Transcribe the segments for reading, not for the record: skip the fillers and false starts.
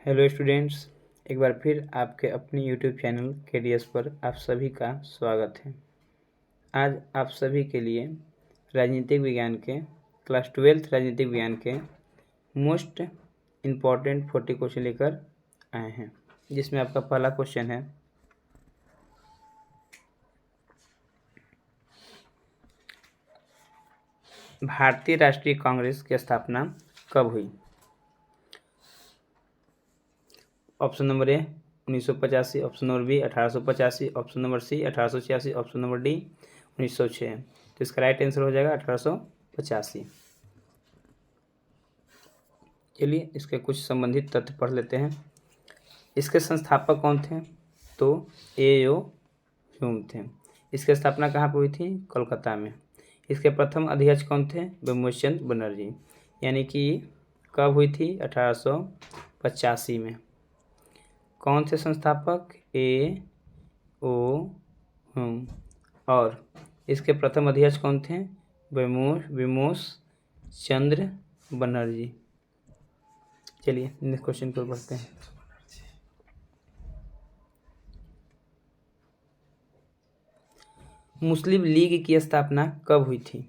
Hello students, एक बार फिर आपके अपने यूट्यूब चैनल KDS पर आप सभी का स्वागत है। आज आप सभी के लिए राजनीतिक विज्ञान के क्लास 12 राजनीतिक विज्ञान के मोस्ट इम्पॉर्टेंट 40 क्वेश्चन लेकर आए हैं, जिसमें आपका पहला क्वेश्चन है, भारतीय राष्ट्रीय कांग्रेस की स्थापना कब हुई? Option number A 1985, option number B 1885, option number C 1886, option number D 1906। तो इसका राइट आंसर हो जाएगा 1885। चलिए इसके कुछ संबंधित तथ्य पढ़ लेते हैं। इसके संस्थापक कौन थे? तो A.O. ह्यूम थे। इसकी स्थापना कहाँ पर हुई थी? कोलकाता में। इसके प्रथम अध्यक्ष कौन थे? ब्रह्मचंद बनर्जी। यानी कि कब हुई थी? 1885 में। कौन से संस्थापक? A.O. ह्यूम। और इसके प्रथम अध्यक्ष कौन थे? विमोश चंद्र बनर्जी। चलिए नेक्स्ट क्वेश्चन पर बढ़ते हैं। मुस्लिम लीग की स्थापना कब हुई थी?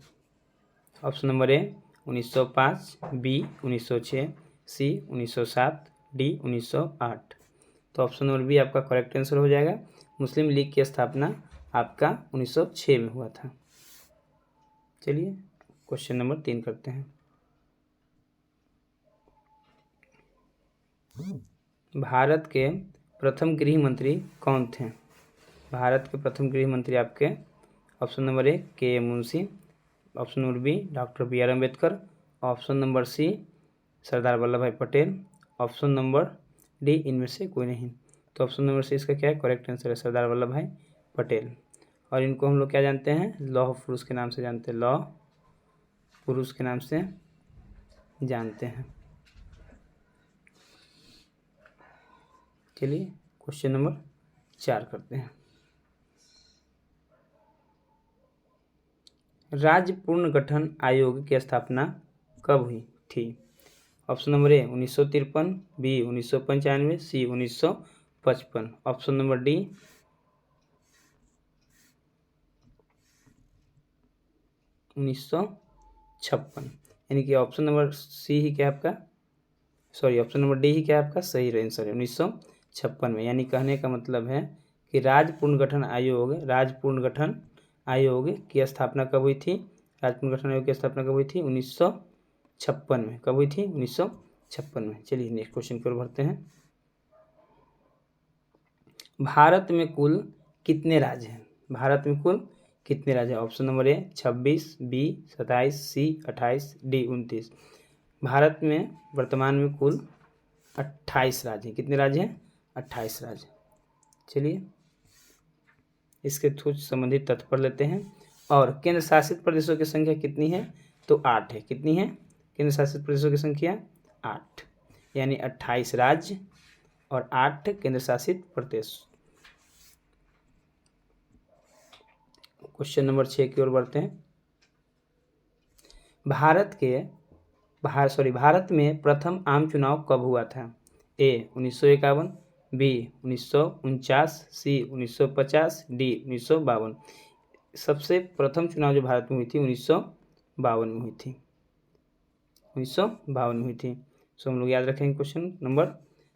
Option number A 1905, B 1906, C 1907, D 1908। तो ऑप्शन नंबर बी आपका करेक्ट आंसर हो जाएगा। मुस्लिम लीग की स्थापना आपका 1906 में हुआ था। चलिए क्वेश्चन नंबर 3 करते हैं। भारत के प्रथम गृह मंत्री कौन थे? भारत के प्रथम गृह मंत्री आपके option number A K Munshi, option number B doctor BR Ambedkar, option number C Sardar Vallabh Bhai Patel, option number D इनमें से कोई नहीं। तो ऑप्शन नंबर सी इसका क्या है? करेक्ट आंसर है सरदार वल्लभ भाई पटेल। और इनको हम लोग क्या जानते हैं? लौह पुरुष के नाम से जानते हैं। लौह पुरुष के नाम से जानते हैं। चलिए क्वेश्चन नंबर 4 करते हैं। राज्य पुनर्गठन आयोग की स्थापना कब हुई थी? Option number A 1953, B 1995, C 1955, option number D 1956। यानी कि ऑप्शन नंबर सी ही क्या आपका ऑप्शन नंबर डी ही क्या आपका सही आंसर है 1956 में। यानी कहने का मतलब है कि राज्य पुनर्गठन आयोग की स्थापना कब हुई थी? राज्य पुनर्गठन आयोग की स्थापना कब हुई थी? 1956 में। कब हुई थी? 1956 में। चलिए नेक्स्ट क्वेश्चन की ओर बढ़ते हैं। भारत में कुल कितने राज्य हैं? भारत में कुल कितने राज्य हैं? Option number A 26, B 27, C 28, D 29। Bharat में वर्तमान में कुल 28 राज्य हैं। कितने राज्य हैं? 28 राज्य। चलिए इसके कुछ संबंधित तथ्य पढ़ लेते हैं। और केंद्र शासित प्रदेशों की संख्या कितनी है? तो 8 है। कितनी है केंद्र शासित प्रदेशों की संख्या? 8। यानी 28 राज्य और 8 केंद्र शासित प्रदेश। क्वेश्चन नंबर 6 की ओर बढ़ते हैं। भारत में प्रथम आम चुनाव कब हुआ था? ए 1951, बी 1949, सी 1950, डी 1952। सबसे प्रथम चुनाव जो भारत में हुई थी 1952 में हुई थी। 1952 में हुई थी। सो हम लोग याद रखेंगे क्वेश्चन नंबर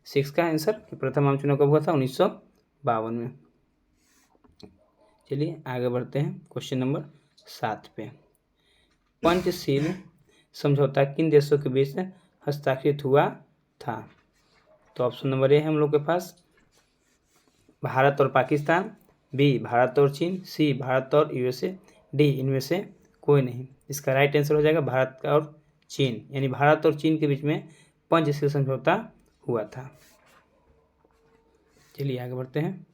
6 का आंसर कि प्रथम आम चुनाव कब हुआ था? 1952 में। चलिए आगे बढ़ते हैं क्वेश्चन नंबर 7 पे। पंचशील समझौता किन देशों के बीच हस्ताक्षरित हुआ था? तो ऑप्शन नंबर ए है हम लोग के पास भारत और पाकिस्तान, बी भारत और चीन, सी भारत और USA, डी इनमें से कोई नहीं। इसका राइट आंसर हो जाएगा भारत और चीन। यानी भारत और चीन के बीच में पंचशील समझौता हुआ था। चलिए आगे बढ़ते हैं।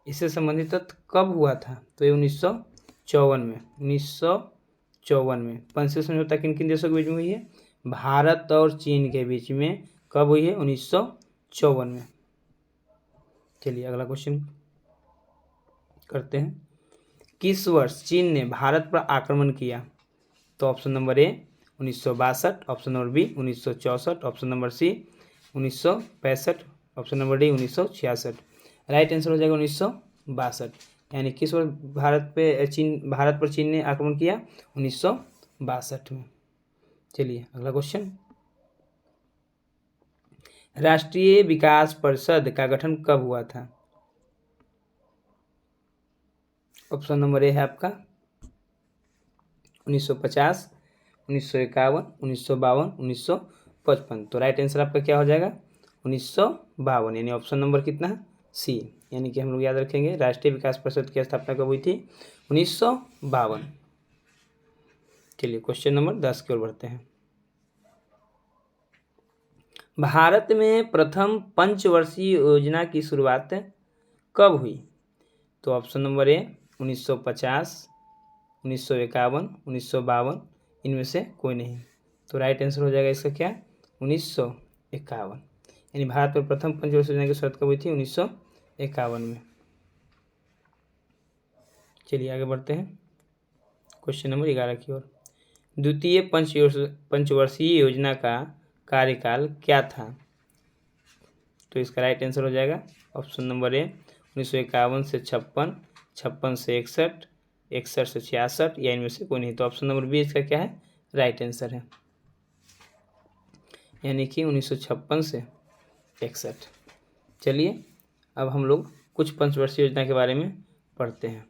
इससे संबंधित तथ्य कब हुआ था? तो ये 1954 में। 1954 में पंचशील समझौता किन किन देशों के बीच में हुई है? भारत और चीन के बीच में। कब हुई है? 1954 में। चलिए अगला क्वेश्चन करते हैं। किस वर्ष चीन ने भारत पर आक्रमण किया? तो option number A 1962, option number B 1964, option number C 1965। Option number D 1966। Right answer हो जाएगा 1962। यानी किस वर्ष भारत पर चीन ने आक्रमण किया? 1962 में। चलिए अगला क्वेश्चन, राष्ट्रीय विकास परिषद का गठन कब हुआ था? ऑप्शन नंबर ए है आपका 1950, 1951, 1952, 1955। तो राइट आंसर आपका क्या हो जाएगा? 1952। यानी ऑप्शन नंबर कितना है? सी। यानी कि हम लोग याद रखेंगे राष्ट्रीय विकास परिषद की स्थापना कब हुई थी? 1952। चलिए क्वेश्चन नंबर 10 की ओर बढ़ते हैं। भारत में प्रथम पंचवर्षीय योजना की शुरुआत कब हुई? तो ऑप्शन नंबर ए 1950, 1951, 1952, इनमें से कोई नहीं। तो राइट आंसर हो जाएगा इसका क्या? 1951। यानी भारत में प्रथम पंचवर्षीय योजना की शुरुआत कब हुई थी? 1951 में। चलिए आगे बढ़ते हैं क्वेश्चन नंबर 11 की ओर। द्वितीय पंचवर्षीय योजना का कार्यकाल क्या था? तो इसका राइट आंसर हो जाएगा ऑप्शन नंबर ए 1951 से 56, 56 से 61, 61 से 66, या इनमें से कोई नहीं। तो ऑप्शन नंबर बी इसका क्या है? राइट आंसर है। यानी कि 1956 से 61। चलिए अब हम लोग कुछ पंचवर्षीय योजना के बारे में पढ़ते हैं।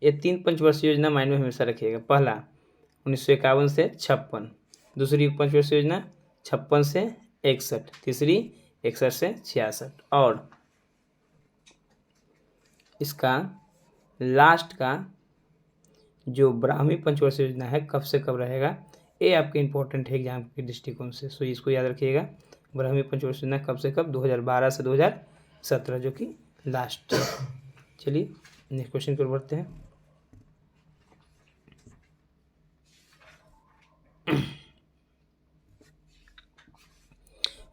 ये 3 पंचवर्षीय योजना माइंड में हमेशा रखिएगा। पहला 1951 से 56, दूसरी पंचवर्षीय योजना 56 से 61, तीसरी 61 से 66, और इसका लास्ट का जो ब्राह्मी पंचवर्षीय योजना है कब से कब रहेगा, ये आपके इंपॉर्टेंट है एग्जाम के दृष्टिकोण से। सो इसको याद रखिएगा, ब्राह्मी पंचवर्षीय योजना कब से कब? 2012 से 2017, जो कि लास्ट। चलिए नेक्स्ट क्वेश्चन की ओर बढ़ते हैं।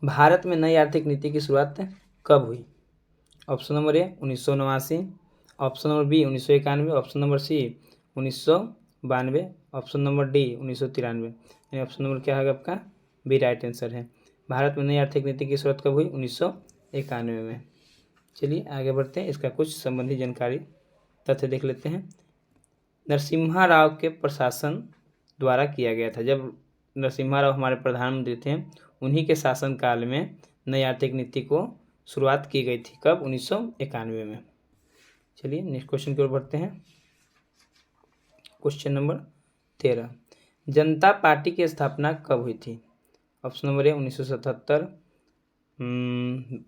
भारत में नई आर्थिक नीति की शुरुआत कब हुई? Option number A 1989, option number B 1991, option number C 1992, option number D 1993। यानी ऑप्शन नंबर क्या होगा आपका? बी राइट आंसर है। भारत में नई आर्थिक नीति की शुरुआत कब हुई? 1991 में। चलिए आगे बढ़ते हैं, इसका कुछ संबंधी जानकारी तथ्य देख लेते हैं। नरसिम्हा राव के प्रशासन द्वारा किया गया था। जब नरसिम्हा राव हमारे प्रधानमंत्री थे, उन्हीं के शासनकाल में नई आर्थिक नीति को शुरुआत की गई थी। कब? 1991 में। चलिए नेक्स्ट क्वेश्चन की ओर बढ़ते हैं। क्वेश्चन नंबर 13, जनता पार्टी की स्थापना कब हुई थी? Option number A 1977,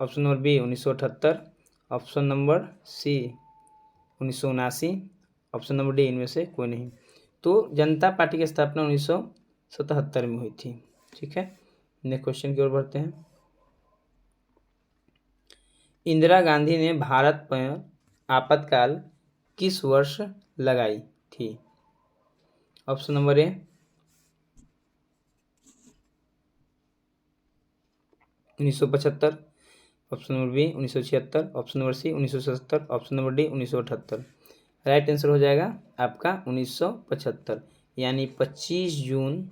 option number B 1978, option number C 1979, option number D इनमें से कोई नहीं। तो जनता पार्टी की स्थापना 1977 में हुई थी। ठीक है, नेक्स्ट क्वेश्चन की ओर बढ़ते हैं। इंदिरा गांधी ने भारत पर आपातकाल किस वर्ष लगाई थी? Option number A 1975, option number B 1976, option number C 1977, option number D 1978। Right answer हो जाएगा आपका 1975। यानी 25 जून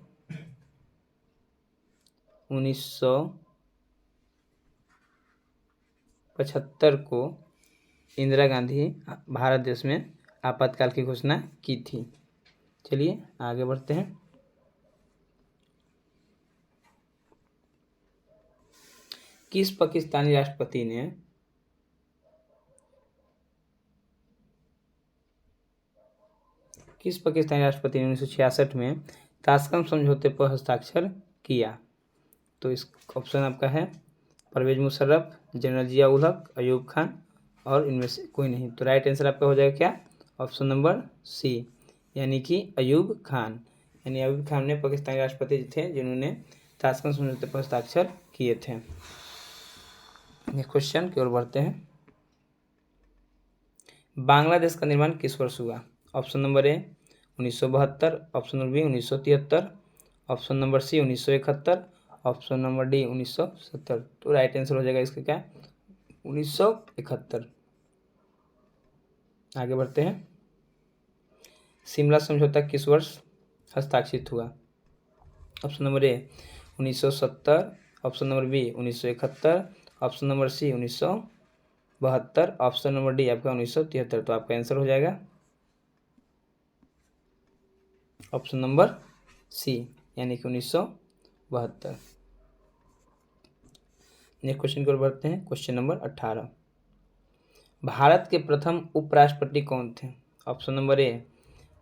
1975 को इंदिरा गांधी भारत देश में आपातकाल की घोषणा की थी। चलिए आगे बढ़ते हैं। किस पाकिस्तानी राष्ट्रपति ने किस पाकिस्तानी राष्ट्रपति ने 1966 में ताशकंद समझौते पर हस्ताक्षर किया? तो इस ऑप्शन आपका है परवेज मुशर्रफ, जनरल जिया उल हक, अयूब खान, और इनमें से कोई नहीं। तो राइट आंसर आपका हो जाएगा क्या? ऑप्शन नंबर सी, यानी कि अयूब खान। यानी अयूब खान ने पाकिस्तानी राष्ट्रपति थे जिन्होंने ताशकंद समझौते पर हस्ताक्षर किए थे। नेक्स्ट क्वेश्चन की ओर बढ़ते हैं। बांग्लादेश का निर्माण किस वर्ष हुआ? Option number A 1972, option number B 1973, option number C 1971, option number D 1970। तो राइट आंसर हो जाएगा इसका क्या? 1971। आगे बढ़ते हैं। शिमला समझौता किस वर्ष हस्ताक्षरित हुआ? Option number A 1970, option number B 1971, option number C 1972, option number D आपका 1973। तो आपका आंसर हो जाएगा ऑप्शन नंबर सी यानी कि 1972। नेक्स्ट क्वेश्चन की ओर बढ़ते हैं। क्वेश्चन नंबर 18, भारत के प्रथम उपराष्ट्रपति कौन थे? Option number A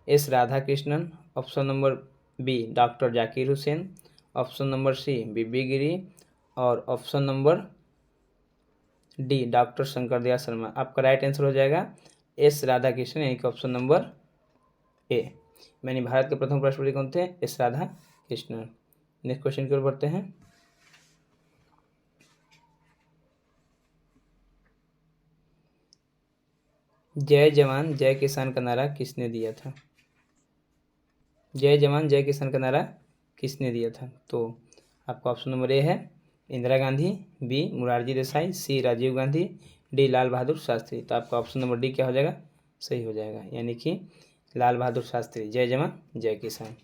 S Radhakrishnan, option number B doctor Zakir Hussain, option number C VV Giri और option number D doctor Shankar Dayal Sharma. आपका राइट आंसर हो जाएगा एस राधाकृष्णन यानी कि ऑप्शन नंबर ए। यानी भारत के प्रथम उपराष्ट्रपति कौन थे? एस राधाकृष्णन। नेक्स्ट क्वेश्चन की ओर बढ़ते हैं। जय जवान जय किसान का नारा किसने दिया था? जय जवान जय किसान का नारा किसने दिया था? तो आपका ऑप्शन नंबर ए है इंदिरा गांधी, बी मोरारजी देसाई, सी राजीव गांधी, डी लाल बहादुर शास्त्री। तो आपका ऑप्शन नंबर डी क्या हो जाएगा? सही हो जाएगा, यानी कि लाल बहादुर शास्त्री। जय जवान जय किसान।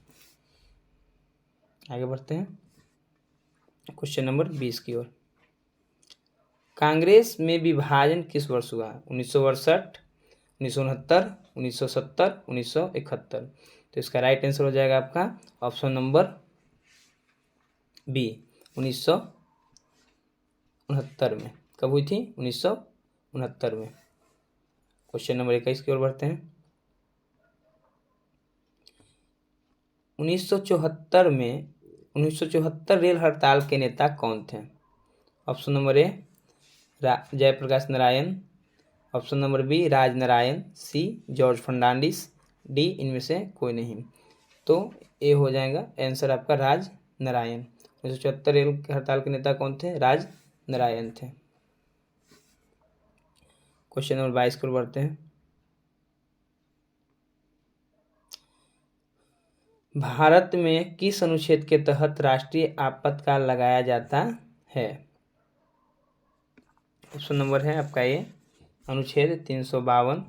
आगे बढ़ते हैं क्वेश्चन नंबर 20 की ओर। कांग्रेस में विभाजन किस वर्ष हुआ? 1962, 1969, 1970, 1971। तो इसका राइट आंसर हो जाएगा आपका ऑप्शन नंबर बी 1969 में। कब हुई थी? 1969 में। क्वेश्चन नंबर 21 की ओर बढ़ते हैं। 1974 रेल हड़ताल के नेता कौन थे? Option number A Jayaprakash Narayan, option number B Raj Narayan, C George Fernandes, D इनमें से कोई नहीं। तो ए हो जाएगा आंसर आपका राज नारायण। 1974 रेल हड़ताल के नेता कौन थे? राज नारायण थे। क्वेश्चन नंबर 22 को बढ़ते हैं। भारत में किस अनुच्छेद के तहत राष्ट्रीय आपातकाल लगाया जाता है? ऑप्शन नंबर है आपका ए अनुच्छेद 352,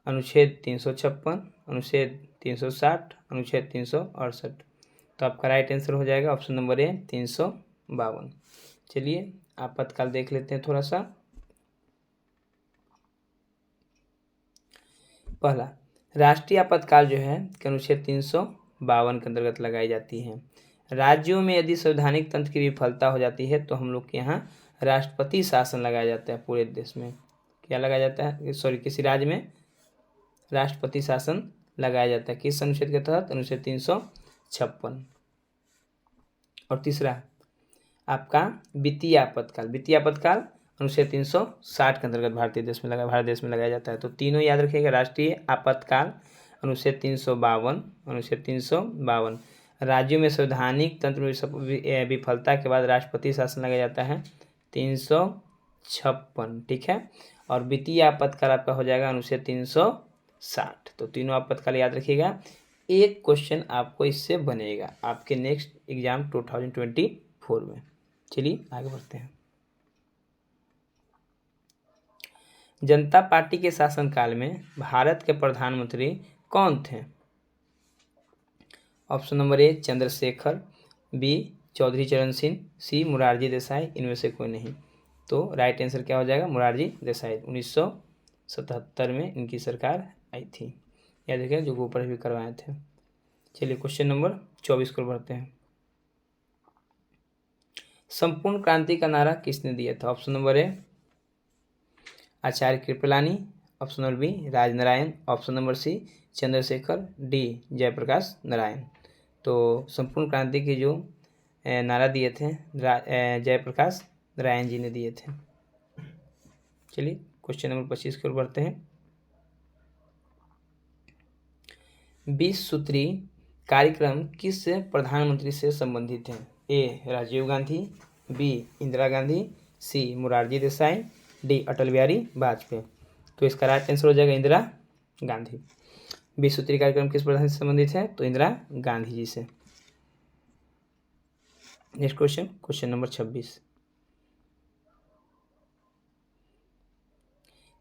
अनुच्छेद 356, अनुच्छेद 360, अनुच्छेद 368। तो आपका राइट आंसर हो जाएगा ऑप्शन नंबर ए 352। चलिए आपातकाल देख लेते हैं थोड़ा सा। पहला, राष्ट्रीय आपातकाल जो है अनुच्छेद 352 के अंतर्गत लगाई जाती है। राज्यों में यदि संवैधानिक तंत्र की विफलता हो जाती है तो हम लोग के यहाँ राष्ट्रपति शासन लगाया जाता है। पूरे देश में क्या लगाया जाता है? सॉरी, किसी राज्य में राष्ट्रपति शासन लगाया जाता है। किस अनुच्छेद के तहत? अनुच्छेद 356। और तीसरा आपका वित्तीय आपातकाल। वित्तीय आपातकाल अनुच्छेद 360 के अंतर्गत भारत देश में लगाया जाता है। तो तीनों याद रखिएगा, राष्ट्रीय आपातकाल अनुच्छेद 352, अनुच्छेद 352। राज्यों में संवैधानिक तंत्र में विफलता के बाद राष्ट्रपति शासन लगाया जाता है 356, ठीक है। और वित्तीय आपातकाल आपका हो जाएगा अनुच्छेद 360। तो तीनों आपातकाल याद रखिएगा। एक क्वेश्चन आपको इससे बनेगा आपके नेक्स्ट एग्जाम 2024 में। चलिए आगे बढ़ते हैं। जनता पार्टी के शासनकाल में भारत के प्रधानमंत्री कौन थे? Option number A Chandrashekhar, B Chaudhary Charan Singh, सी मोरारजी देसाई, इनमें से कोई नहीं। तो राइट आंसर क्या हो जाएगा? मोरारजी देसाई। 1977 में इनकी सरकार आई थी। याद रखिए, जो ऊपर भी करवाए थे। चलिए क्वेश्चन नंबर 24 को बढ़ते हैं। संपूर्ण क्रांति का नारा किसने दिया था? Option number A Acharya Kripalani, option number B Rajnarayan, option number C Chandrashekhar, D Jayaprakash Narayan. तो संपूर्ण क्रांति के जो नारा दिए थे जयप्रकाश नारायण जी ने दिए थे। चलिए क्वेश्चन नंबर 25 की ओर बढ़ते हैं। 20 सूत्री कार्यक्रम किस प्रधानमंत्री से संबंधित है? ए राजीव गांधी, बी इंदिरा गांधी, सी मोरारजी देसाई, डी अटल बिहारी वाजपेयी। तो इसका राइट आंसर हो जाएगा इंदिरा गांधी। 20 सूत्री कार्यक्रम किस प्रधान से संबंधित है? तो इंदिरा गांधी जी से। Next question, question number 26।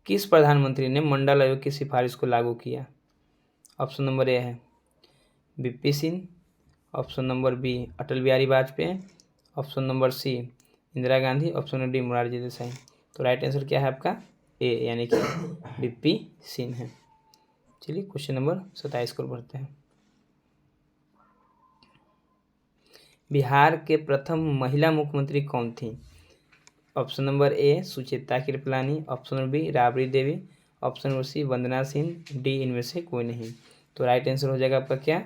किस प्रधानमंत्री ने मंडल आयोग की सिफारिश को लागू किया? ऑप्शन नंबर ए है VP Singh, option number B Atal Bihari Vajpayee, option number C Indira Gandhi, option number D Morarji Desai. तो राइट आंसर क्या है आपका ए यानी कि वीपी सिंह है। चलिए क्वेश्चन नंबर 27 को बढ़ते हैं। बिहार के प्रथम महिला मुख्यमंत्री कौन थी? Option number A Sucheta Kripalani, option number B Rabri Devi, option number C Vandana Singh, D इनमें से कोई नहीं। तो राइट आंसर हो जाएगा आपका क्या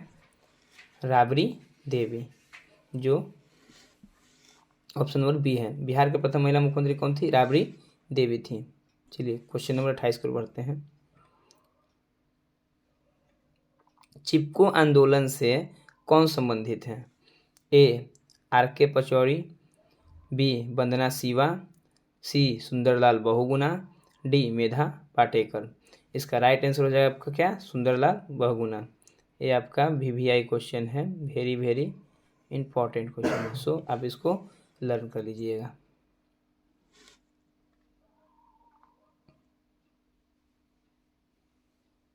राबड़ी देवी, जो ऑप्शन नंबर बी है। बिहार के प्रथम महिला मुख्यमंत्री कौन थी? राबड़ी देवी थी। चलिए क्वेश्चन नंबर 28 को बढ़ते हैं। चिपको आंदोलन से कौन संबंधित है? A R K Pachauri, B Vandana Shiva, C Sundarlal Bahuguna, D मेधा पाटेकर। इसका राइट आंसर हो जाएगा आपका क्या सुंदरलाल बहुगुणा। ये आपका VVI क्वेश्चन है, वेरी वेरी इंपॉर्टेंट क्वेश्चन है, सो आप इसको लर्न कर लीजिएगा।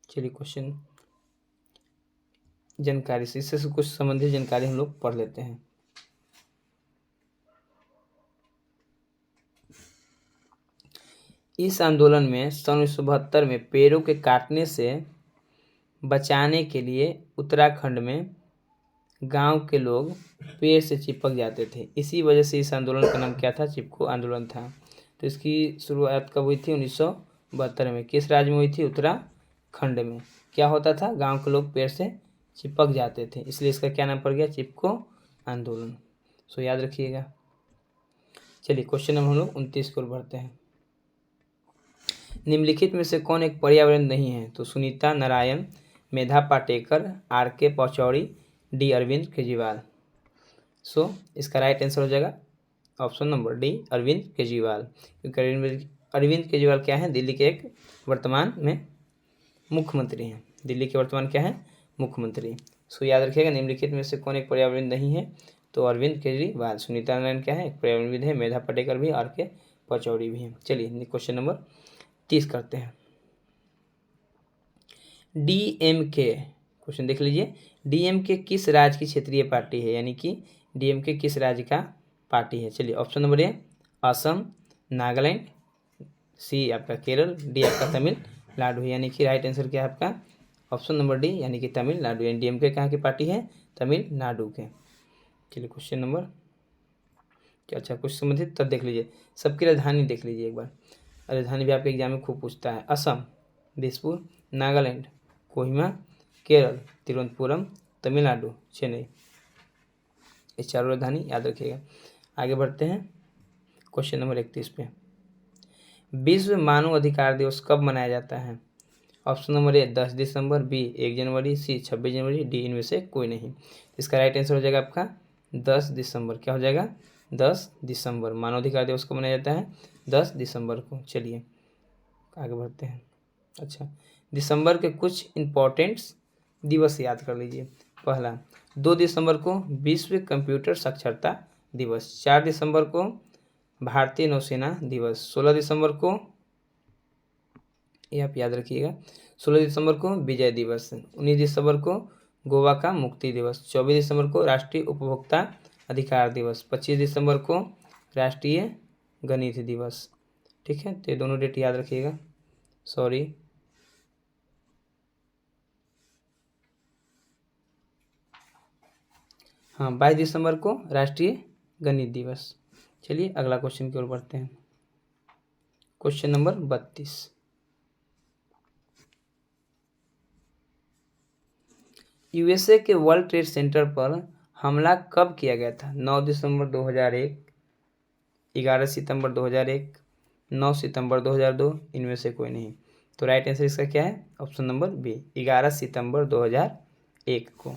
चलिए क्वेश्चन जानकारी से इससे कुछ संबंधित जानकारी हम लोग पढ़ लेते हैं। इस आंदोलन में सन 1972 में पेड़ों के काटने से बचाने के लिए उत्तराखंड में गांव के लोग पेड़ से चिपक जाते थे। इसी वजह से इस आंदोलन का नाम क्या था? चिपको आंदोलन था। तो इसकी शुरुआत कब हुई थी? 1972 में। किस राज्य में हुई थी? उत्तराखंड में। क्या होता था? गांव के लोग पेड़ से चिपक जाते थे, इसलिए इसका क्या नाम पड़ गया? चिपको आंदोलन। सो याद रखिएगा। चलिए क्वेश्चन नंबर हम लोग 29 को बढ़ते हैं। निम्नलिखित में से कौन एक पर्यावरण नहीं है? तो Sunita Narayan, Medha Patkar, R K Pachauri, D Arvind Kejriwal. So इसका राइट आंसर हो जाएगा option number D Arvind Kejriwal, क्योंकि अरविंद केजरीवाल क्या है? दिल्ली के एक वर्तमान में मुख्यमंत्री हैं। दिल्ली के वर्तमान क्या है? मुख्यमंत्री। सो याद रखिएगा निम्नलिखित में से कौन एक पर्यावरण नहीं है? तो अरविंद केजरीवाल। सुनीता नारायण क्या है? एक पर्यावरणविद है। मेधा पाटेकर भी, आर के पचौरी भी हैं। चलिए क्वेश्चन नंबर 30 करते हैं। DMK क्वेश्चन देख लीजिए। DMK किस राज्य की क्षेत्रीय पार्टी है? यानी कि DMK किस राज्य का पार्टी है? चलिए option number A Assam, Nagaland, C आपका केरल, डी आपका तमिलनाडु। यानी कि राइट आंसर क्या है आपका? ऑप्शन नंबर डी यानी कि तमिलनाडु। यानी DMK कहाँ की पार्टी है? तमिलनाडु के। चलिए क्वेश्चन नंबर अच्छा कुछ संबंधित तब देख लीजिए। सबकी राजधानी देख लीजिए एक बार। राजधानी भी आपके एग्जाम में खूब पूछता है। असम दिसपुर, नागालैंड कोहिमा, केरल तिरुवनंतपुरम, तमिलनाडु चेन्नई। ये चारों राजधानी याद रखिएगा। आगे बढ़ते हैं क्वेश्चन नंबर 31 पे। विश्व मानव अधिकार दिवस कब मनाया जाता है? ऑप्शन नंबर ए 10 दिसंबर, बी 1 जनवरी, सी 26 जनवरी, डी इनमें से कोई नहीं। इसका राइट आंसर हो जाएगा आपका 10 दिसंबर। क्या हो जाएगा? 10 दिसंबर। मानवाधिकार दिवस को मनाया जाता है 10 दिसंबर को। चलिए आगे बढ़ते हैं। अच्छा दिसंबर के कुछ इम्पोर्टेंट दिवस याद कर लीजिए। पहला 2 दिसंबर को विश्व कंप्यूटर साक्षरता दिवस, 4 दिसंबर को भारतीय नौसेना दिवस, 16 दिसंबर को ये आप याद रखिएगा 16 दिसंबर को विजय दिवस, 19 दिसंबर को गोवा का मुक्ति दिवस, 24 दिसंबर को राष्ट्रीय उपभोक्ता अधिकार दिवस, 25 दिसंबर को राष्ट्रीय गणित दिवस। ठीक है, तो ये दोनों डेट याद रखिएगा। सॉरी हाँ 22 दिसंबर को राष्ट्रीय गणित दिवस। चलिए अगला क्वेश्चन की ओर बढ़ते हैं। Question number 32। यूएसए के वर्ल्ड ट्रेड सेंटर पर हमला कब किया गया था? 9 दिसंबर 2001, 11 सितंबर 2001, 9 सितंबर 2002, इनमें से कोई नहीं। तो राइट आंसर इसका क्या है? ऑप्शन नंबर बी 11 सितंबर 2001 को।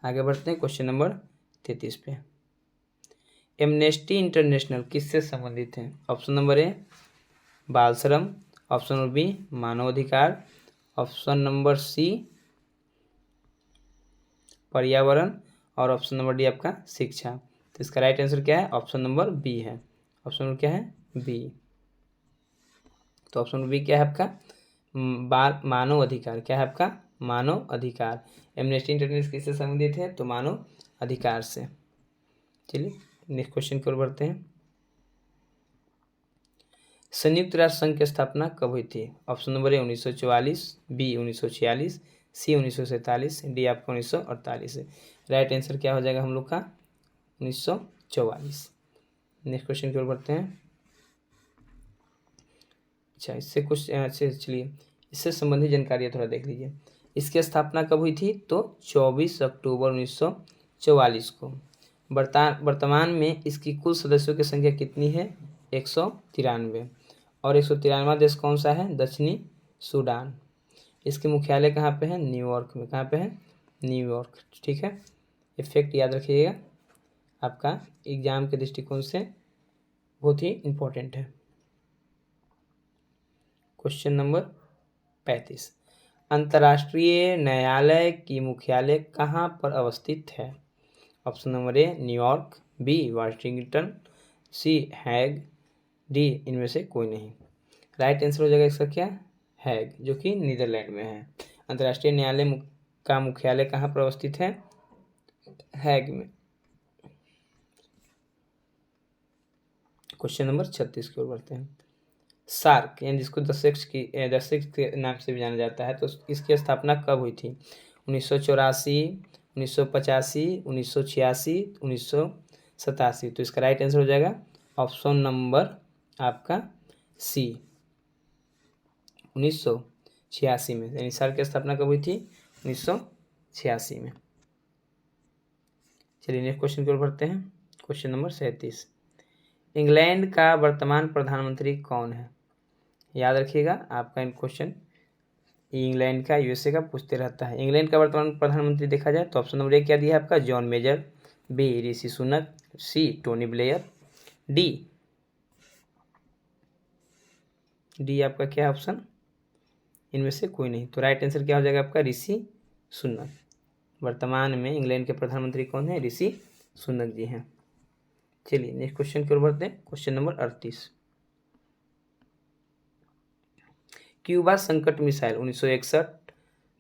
आगे बढ़ते हैं क्वेश्चन नंबर 33 पे। एमनेस्टी इंटरनेशनल किससे संबंधित है? ऑप्शन नंबर ए बाल श्रम, ऑप्शन नंबर बी मानवाधिकार, ऑप्शन नंबर सी पर्यावरण और ऑप्शन नंबर डी आपका शिक्षा। तो इसका राइट आंसर क्या है? ऑप्शन नंबर बी है। ऑप्शन नंबर क्या है? बी। तो ऑप्शन नंबर बी क्या है आपका? मानव अधिकार। क्या है आपका? मानव अधिकार। एमनेस्टी इंटरनेशनल किससे संबंधित है? तो मानव अधिकार से। चलिए नेक्स्ट क्वेश्चन की ओर बढ़ते हैं। संयुक्त राष्ट्र संघ की स्थापना कब हुई थी? Option number A 1944, B 1946, C 1947, D आपका 1948 है। राइट आंसर क्या हो जाएगा हम लोग का? 1944। नेक्स्ट क्वेश्चन की ओर बढ़ते हैं। अच्छा, इससे कुछ अच्छे चलिए इससे संबंधित जानकारी थोड़ा देख लीजिए। इसकी स्थापना कब हुई थी? तो 24 अक्टूबर 1944 को। वर्तमान में इसकी कुल सदस्यों की संख्या कितनी है? 193। और 193वां देश कौन सा है? दक्षिणी सूडान। इसके मुख्यालय कहाँ पे है? न्यूयॉर्क में। कहाँ पे है? न्यूयॉर्क। ठीक है, ये फैक्ट याद रखिएगा, आपका एग्जाम के दृष्टिकोण से बहुत ही इम्पोर्टेंट है। क्वेश्चन नंबर 35, अंतर्राष्ट्रीय न्यायालय की मुख्यालय कहाँ पर अवस्थित है? Option number A New York, B Washington, C Hague, D इनमें से कोई नहीं। राइट आंसर हो जाएगा इसका क्या? हैग, जो कि नीदरलैंड में है। अंतर्राष्ट्रीय न्यायालय का मुख्यालय कहाँ पर अवस्थित है? हैग में। क्वेश्चन नंबर 36 की ओर बढ़ते हैं। सार्क यानी जिसको दशक के नाम से भी जाना जाता है, तो इसकी स्थापना कब हुई थी? 1984, 1985, 1986, 1987। तो इसका राइट आंसर हो जाएगा ऑप्शन नंबर आपका सी 1986 में। यानी सार्क की स्थापना कब हुई थी? 1986 में। चलिए नेक्स्ट क्वेश्चन की ओर बढ़ते हैं। क्वेश्चन नंबर 37, इंग्लैंड का वर्तमान प्रधानमंत्री कौन है? याद रखिएगा, आपका क्वेश्चन इंग्लैंड का यूएसए का पूछते रहता है। इंग्लैंड का वर्तमान प्रधानमंत्री देखा जाए तो ऑप्शन नंबर ए क्या दिया है आपका? John major, B Rishi Sunak, सी टोनी ब्लेयर, डी आपका क्या ऑप्शन? इनमें से कोई नहीं। तो राइट आंसर क्या हो जाएगा आपका? ऋषि सुनक। वर्तमान में इंग्लैंड के प्रधानमंत्री कौन है? ऋषि सुनक जी हैं। चलिए नेक्स्ट क्वेश्चन की ओर बढ़ते हैं। क्वेश्चन नंबर 38, क्यूबा संकट मिसाइल 1961,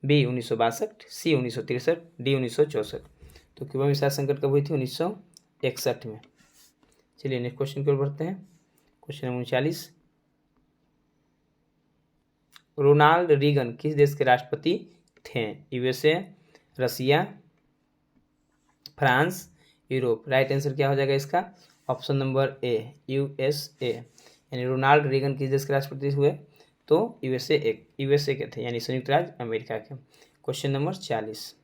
बी 1962, सी 1963, डी 1964। तो क्यूबा मिसाइल संकट कब हुई थी? 1961 में। चलिए नेक्स्ट क्वेश्चन की ओर बढ़ते हैं। क्वेश्चन नंबर 39, रोनाल्ड रीगन किस देश के राष्ट्रपति थे? यूएसए, रसिया, फ्रांस, यूरोप। राइट आंसर क्या हो जाएगा इसका? Option number A USA. यानी रोनाल्ड रीगन किस देश के राष्ट्रपति हुए? तो यूएसए के थे, यानी संयुक्त राज्य अमेरिका के। क्वेश्चन नंबर 40,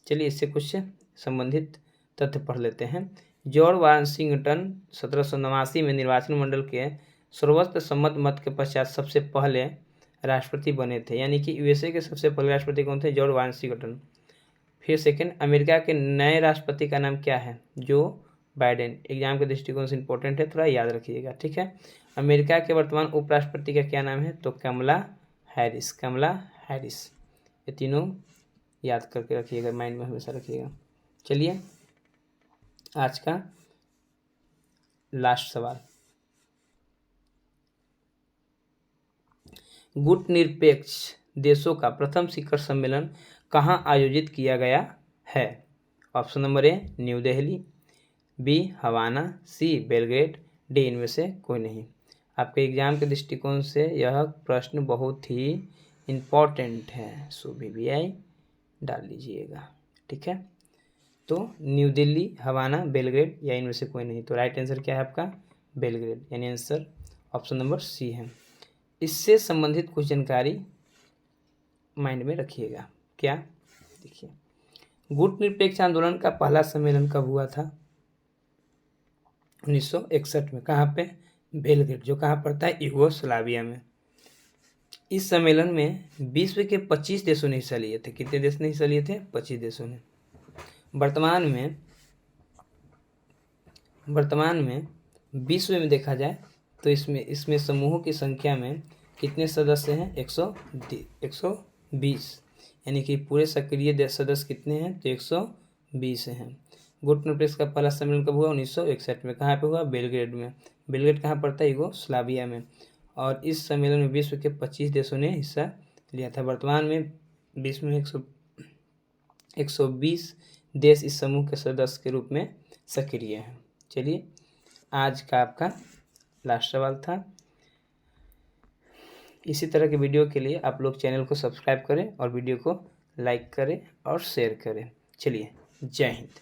चलिए इससे कुछ संबंधित तथ्य पढ़ लेते हैं। जॉर्ज वाशिंगटन 1789 में निर्वाचन मंडल के सर्वसम्मत मत के पश्चात सबसे पहले राष्ट्रपति बने थे। यानी कि यूएसए के सबसे पहले राष्ट्रपति कौन थे? George Washington. फिर सेकंड, अमेरिका के नए राष्ट्रपति का नाम क्या है? Joe Biden. एग्जाम के दृष्टिकोण से इंपॉर्टेंट है, थोड़ा याद रखिएगा। ठीक है, अमेरिका के वर्तमान उपराष्ट्रपति का क्या नाम है? तो कमला हैरिस। कमला हैरिस। ये तीनों याद करके रखिएगा, माइंड में हमेशा रखिएगा। चलिए आज का लास्ट सवाल, गुटनिरपेक्ष देशों का प्रथम शिखर सम्मेलन कहाँ आयोजित किया गया है? Option number A new Delhi, B Havana, C Belgrade, D इनमें से कोई नहीं। आपके एग्जाम के दृष्टिकोण से यह प्रश्न बहुत ही इम्पोर्टेंट है, सो VVI डाल लीजिएगा। ठीक है, तो न्यू दिल्ली, हवाना, बेलग्रेड या इनमें से कोई नहीं। तो राइट आंसर क्या है आपका? बेलग्रेड, यानी आंसर ऑप्शन नंबर सी है। इससे संबंधित कुछ जानकारी माइंड में रखिएगा। क्या? देखिए, गुटनिरपेक्ष आंदोलन का पहला सम्मेलन कब हुआ था? 1961 में। कहाँ पे? बेलग्रेड, जो कहाँ पड़ता है? यूगोस्लाविया में। इस सम्मेलन में विश्व के 25 देशों ने हिस्सा लिए थे। कितने देश ने हिस्सा लिए थे? 25 देशों ने। वर्तमान में विश्व में देखा जाए तो इसमें समूहों की संख्या में कितने सदस्य हैं? 120, यानी कि पूरे सक्रिय सदस्य कितने हैं? तो 120 हैं। गुटनिरपेक्ष का पहला सम्मेलन कब हुआ? 1961 में। कहाँ पे हुआ? बेलग्रेड में। बेलग्रेड कहाँ पड़ता है? यूगोस्लाविया में। और इस सम्मेलन में विश्व के 25 देशों ने हिस्सा लिया था। वर्तमान में विश्व में 120 देश इस समूह के सदस्य के रूप में सक्रिय है। चलिए, आज का आपका लास्ट सवाल था। इसी तरह के वीडियो के लिए आप लोग चैनल को सब्सक्राइब करें और वीडियो को लाइक करें और शेयर करें। चलिए, जय हिंद।